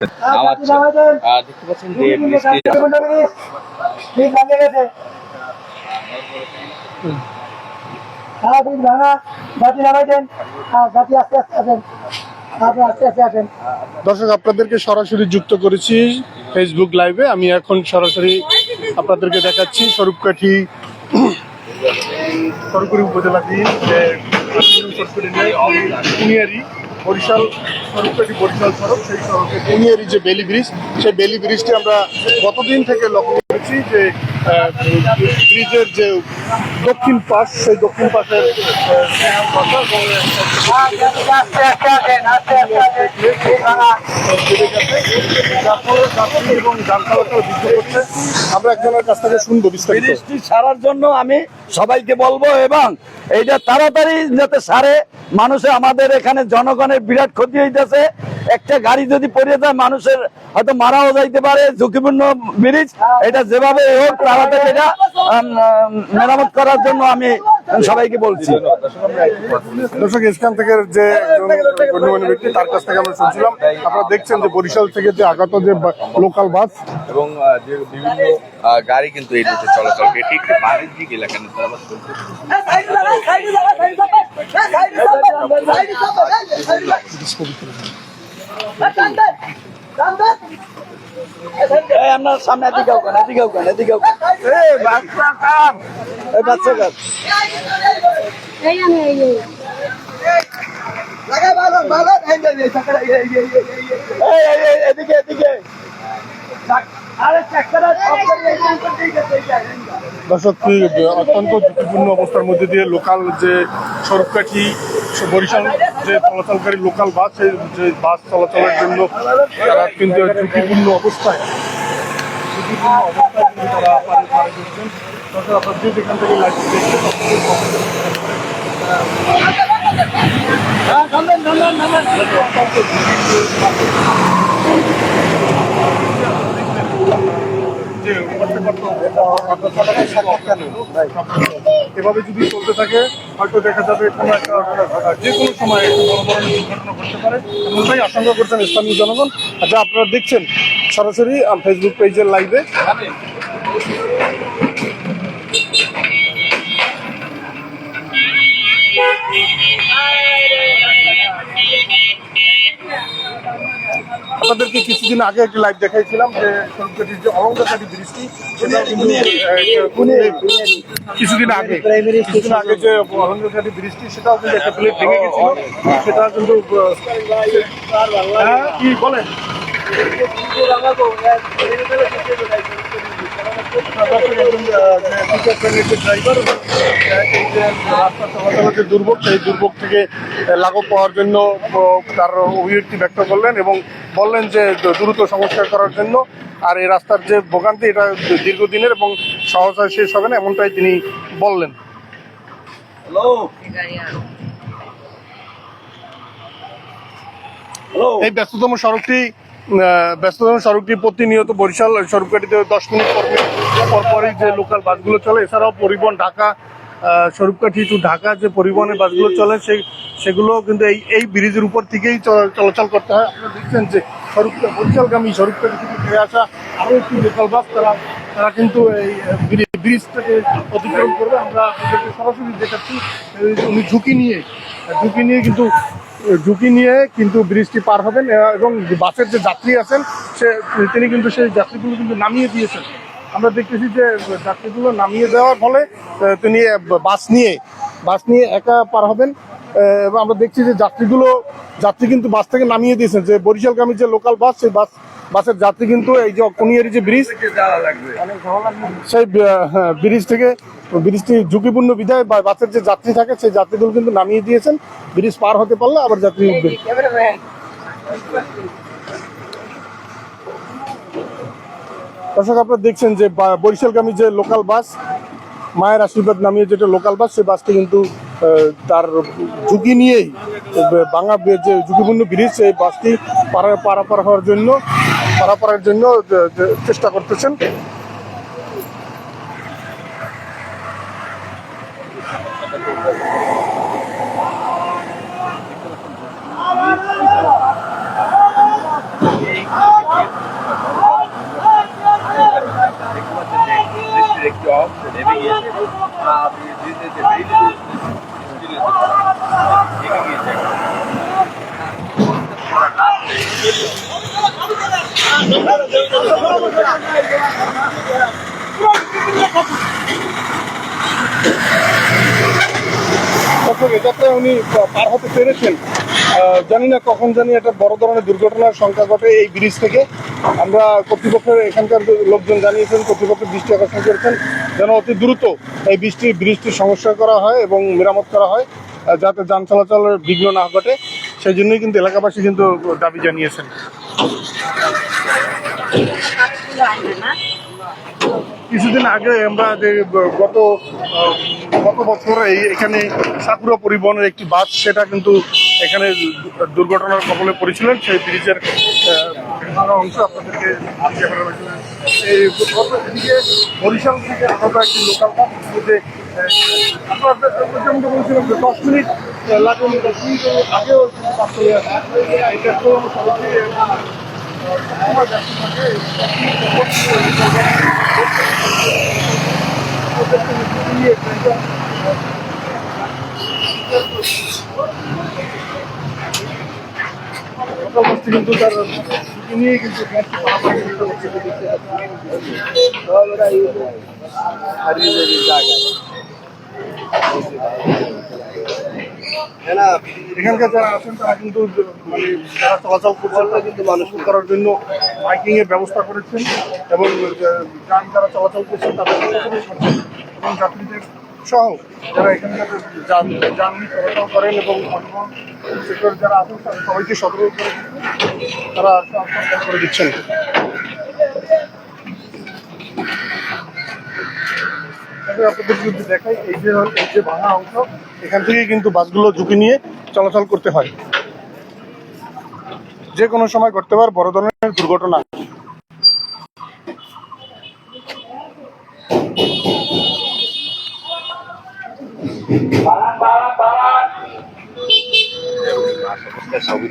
দেখতে পাচ্ছেন যে দর্শক, আপনাদেরকে সরাসরি যুক্ত করেছি ফেসবুক লাইভে। আমি এখন সরাসরি আপনাদেরকে দেখাচ্ছি স্বরূপকাঠি উপজেলাধীন বরিশাল স্বরূপকাঠি বরিশাল সড়ক, সেই সড়কে কুনিয়ারি যে বেলি ব্রিজ, সেই বেলি ব্রিজটি আমরা গতদিন থেকে লক্ষ্য করেছি যে ব্রিজের যে দক্ষিণ পাশ, সেই দক্ষিণ পাশের এবং যান চলাচল বৃদ্ধি করছে। আমরা একজনের কাছ থেকে শুনবো বিস্তারিত। বৃষ্টি সারার জন্য আমি সবাইকে বলবো, এবং এইটা তাড়াতাড়ি যাতে সারে। মানুষের, আমাদের এখানে জনগণের বিরাট ক্ষতি হইতেছে। একটা গাড়ি যদি পড়ে যায় মানুষের হয়তো মারাও যাইতে পারে। ঝুঁকিপূর্ণ ব্রিজ, এটা যেভাবে হোক তাড়াতাড়ি এটা মেরামত করার জন্য আমি সবাইকে বলছি। দর্শক, এখান থেকে যে গণ্যমান্য ব্যক্তি, তার কাছ থেকে আমরা শুনছিলাম। আপনারা দেখছেন যে বরিশাল থেকে যে আগত যে লোকাল বাস এবং যে বিভিন্ন গাড়ি কিন্তু এই রুটে চলাচল করে। এটি একটি বাণিজ্যিক এলাকা নিরাপদ চলছে। আমরা সামনে এদিকেও কেন, এদিকেও কেন, এদিকেও বাচ্চা কাজ এদিকে এদিকে। দর্শক, অত্যন্ত ঝুঁকিপূর্ণ অবস্থার মধ্যে দিয়ে লোকাল যে স্বরূপকাঠি বরিশাল যে চলাচলকারী লোকাল বাস, সেই যে বাস চলাচলের জন্য তারা কিন্তু ঝুঁকিপূর্ণ অবস্থায় তারা পারে করছেন। দর্শক, আপনার যে যেখান থেকে লাইভ দেখছেন এভাবে যদি চলতে থাকে, হয়তো দেখা যাবে কোনো একটা যে কোনো সময় একটা বড় বড় দুর্ঘটনা ঘটতে পারে, এমনটাই আশঙ্কা করছেন স্থানীয় জনগণ। আচ্ছা, আপনারা দেখছেন সরাসরি ফেসবুক পেজের লাইভে। আপনাদেরকে কিছুদিন আগে একটি লাইভ দেখাইছিলাম যে স্বরূপকাঠির যে অলঙ্কারকাঠি ব্রিজটি, সেটাও কিন্তু কিছুদিন আগে যে অলঙ্কারকাঠি ব্রিজটি, সেটাও কিন্তু একটা প্লেট ভেঙে গেছিল। সেটা কিন্তু কি বলেন, দুর্ভোগ, সেই দুর্ভোগ থেকে লাঘব পাওয়ার জন্য তার অভিব্যক্তি ব্যক্ত করলেন এবং বললেন যে দ্রুত সংস্কার করার জন্য। আর এই রাস্তার যে ভোগান্তি, এটা দীর্ঘদিনের এবং সহজে শেষ হবে না, এমনটাই তিনি বললেন। এই ব্যস্ততম সড়কটি প্রতিনিয়ত বরিশাল স্বরূপকাঠিতে 10 মিনিট পরপরই যে লোকাল বাসগুলো চলে, এছাড়াও পরিবহন ঢাকা স্বরূপকাঠি টু ঢাকা যে পরিবহনের বাসগুলো চলে, সেগুলো কিন্তু এই ব্রিজের উপর থেকেই চলাচল করতে হয়। আপনারা দেখছেন যে বরিশালগামী স্বরূপকাঠি থেকে ফিরে আসা আরও একটি লোকাল বাস, তারা কিন্তু এই ব্রিজটাকে অতিক্রম করবে। আমরা সরাসরি দেখাচ্ছি, উনি ঝুঁকি নিয়ে কিন্তু ব্রিজটি পার হবেন এবং বাসের যে যাত্রী আছেন তিনি কিন্তু সেই যাত্রীগুলো কিন্তু নামিয়ে দিয়েছেন। আমরা দেখতেছি যে যাত্রীগুলো নামিয়ে দেওয়ার ফলে তিনি বাস নিয়ে একা পার হবেন। এবং আমরা দেখছি যে যাত্রী কিন্তু বাস থেকে নামিয়ে দিয়েছেন। যে বরিশালগামী যে লোকাল বাস, সেই বাসের যাত্রী কিন্তু এই যে কুনিয়ারি যে ব্রিজ, সেই ব্রিজটি ঝুঁকিপূর্ণ বিধায় বা বাসের যে যাত্রী থাকে, সেই যাত্রীগুলো কিন্তু নামিয়ে দিয়েছেন। ব্রিজ পার হতে পারলে আবার যাত্রী উঠবে। দর্শক, আপনারা দেখছেন যে বরিশালগামী যে লোকাল বাস, মায়ের আশীর্বাদ নামিয়ে যেটা লোকাল বাস, সেই বাসটি কিন্তু তার ঝুঁকি নিয়েই ভাঙা যে ঝুঁকিপূর্ণ ব্রিজ, সেই বাসটি পারাপারের জন্য চেষ্টা করতেছেন। নেমে গিয়েছে এবং যে ব্রিজ ভেঙে গিয়েছে দর্শক, এটাতে উনি পার হতে পেরেছেন। জানি না কখন জানি একটা বড় ধরনের দুর্ঘটনার সংখ্যা ঘটে এই ব্রিজ থেকে। আমরা কর্তৃপক্ষের এখানকার লোকজন জানিয়েছেন, কর্তৃপক্ষের দৃষ্টি আকর্ষণ করেছেন যেন অতি দ্রুত এই ব্রিজটির সংস্কার করা হয় এবং মেরামত করা হয়, যাতে যান চলাচলের বিঘ্ন না ঘটে। সেই জন্যই কিন্তু এলাকাবাসী কিন্তু দাবি জানিয়েছেন। কিছুদিন আগে আমরা যে গত বছর এখানে সাকুরা পরিবহনের একটি বাস, সেটা কিন্তু এখানে দুর্ঘটনার কবলে পড়েছিলেন। সেই ব্রিজের অংশ আপনাদেরকে এই এদিকে বরিশাল থেকে আমরা একটি লোকাল বাস যে আপনাদের যেমনটা বলছিলাম যে 10 মিনিট লাগে, 10 মিনিট আগেও বাস চলে আসে। এটা তো সবাইকে কিন্তু তার নিয়ে কিন্তু এখানকার যারা আছেন তারা কিন্তু মানে যারা চলাচল করছেন তারা কিন্তু মানুষ করার জন্য বাইকিং এর ব্যবস্থা করেছেন এবং যান যারা চলাচল করছেন তাদের এবং যাত্রীদের সহ যারা এখানকার যান চলাচল করেন এবং পরিবহন সেক্টর যারা আছেন তারা সবাইকে সতর্ক করে তারা করে দিচ্ছেন। আপনাদের যদি দেখাই এই যে ভাঙা অংশ, এখান থেকেই কিন্তু বাসগুলো ঝুঁকি নিয়ে চলাচল করতে হয়। যে কোনো সময় ঘটতে পারে বড় ধরনের দুর্ঘটনা। সবই